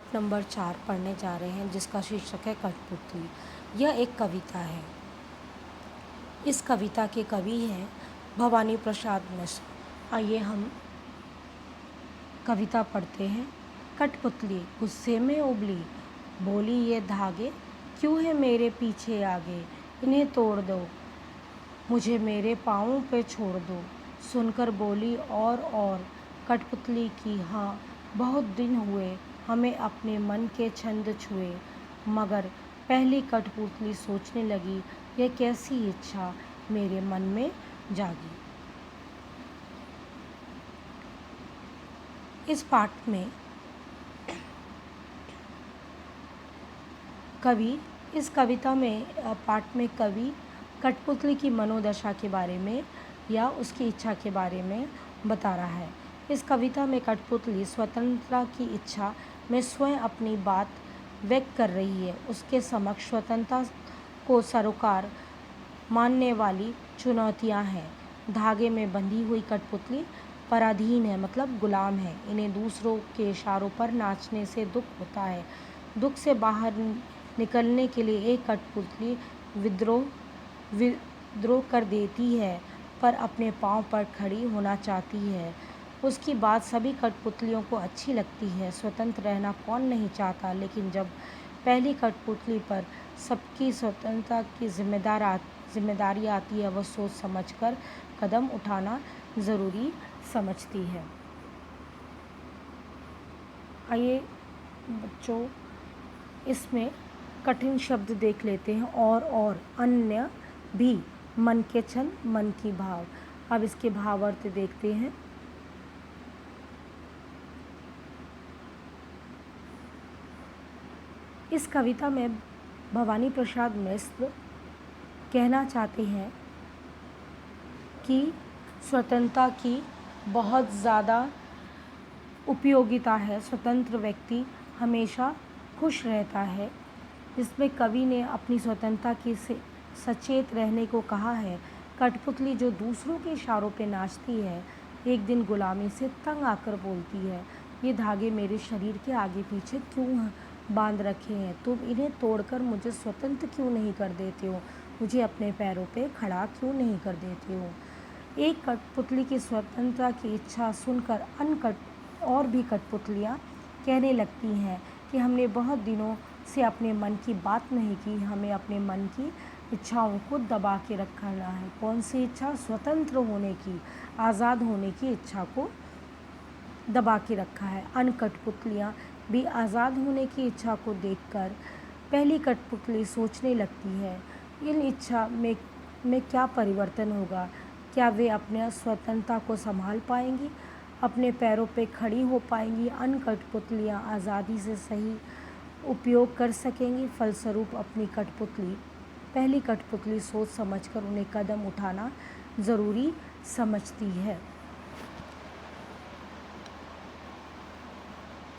पाठ नंबर 4 पढ़ने जा रहे हैं, जिसका शीर्षक है कठपुतली। यह एक कविता है। इस कविता के कवि हैं भवानी प्रसाद मिश्र। आइए हम कविता पढ़ते हैं। कठपुतली गुस्से में उबली, बोली ये धागे क्यों है मेरे पीछे आगे, इन्हें तोड़ दो, मुझे मेरे पाँवों पे छोड़ दो। सुनकर बोली और कठपुतली की हाँ, बहुत दिन हुए हमें अपने मन के छंद छुए। मगर पहली कठपुतली सोचने लगी, यह कैसी इच्छा मेरे मन में जागी। इस कविता में पाठ में कवि कठपुतली की मनोदशा के बारे में या उसकी इच्छा के बारे में बता रहा है। इस कविता में कठपुतली स्वतंत्रता की इच्छा में स्वयं अपनी बात व्यक्त कर रही है। उसके समक्ष स्वतंत्रता को सरोकार मानने वाली चुनौतियां हैं। धागे में बंधी हुई कठपुतली पराधीन है, मतलब गुलाम है। इन्हें दूसरों के इशारों पर नाचने से दुख होता है। दुख से बाहर निकलने के लिए एक कठपुतली विद्रोह कर देती है, पर अपने पाँव पर खड़ी होना चाहती है। उसकी बात सभी कठपुतलियों को अच्छी लगती है। स्वतंत्र रहना कौन नहीं चाहता, लेकिन जब पहली कठपुतली पर सबकी स्वतंत्रता की जिम्मेदारी आती है, वह सोच समझकर कदम उठाना ज़रूरी समझती है। आइए बच्चों, इसमें कठिन शब्द देख लेते हैं। और अन्य भी, मन के छंद, मन की भाव। अब इसके भावार्थ देखते हैं। इस कविता में भवानी प्रसाद मिश्र कहना चाहते हैं कि स्वतंत्रता की बहुत ज़्यादा उपयोगिता है। स्वतंत्र व्यक्ति हमेशा खुश रहता है। इसमें कवि ने अपनी स्वतंत्रता की से सचेत रहने को कहा है। कठपुतली जो दूसरों के इशारों पे नाचती है, एक दिन गुलामी से तंग आकर बोलती है, ये धागे मेरे शरीर के आगे पीछे क्यों बांध रखे हैं, तुम इन्हें तोड़कर मुझे स्वतंत्र क्यों नहीं कर देते हो, मुझे अपने पैरों पे खड़ा क्यों नहीं कर देते हो। एक कठपुतली की स्वतंत्रता की इच्छा सुनकर और भी कठपुतलियाँ कहने लगती हैं कि हमने बहुत दिनों से अपने मन की बात नहीं की, हमें अपने मन की इच्छाओं को दबा के रखना है। कौन सी इच्छा? स्वतंत्र होने की, आज़ाद होने की इच्छा को दबा के रखा है। अन्य कठपुतलियाँ भी आज़ाद होने की इच्छा को देखकर पहली कठपुतली सोचने लगती है, इन इच्छा में क्या परिवर्तन होगा, क्या वे अपने स्वतंत्रता को संभाल पाएंगी, अपने पैरों पे खड़ी हो पाएंगी। अन्य कठपुतलियाँ आज़ादी से सही उपयोग कर सकेंगी। फलस्वरूप पहली कठपुतली सोच समझकर उन्हें कदम उठाना ज़रूरी समझती है।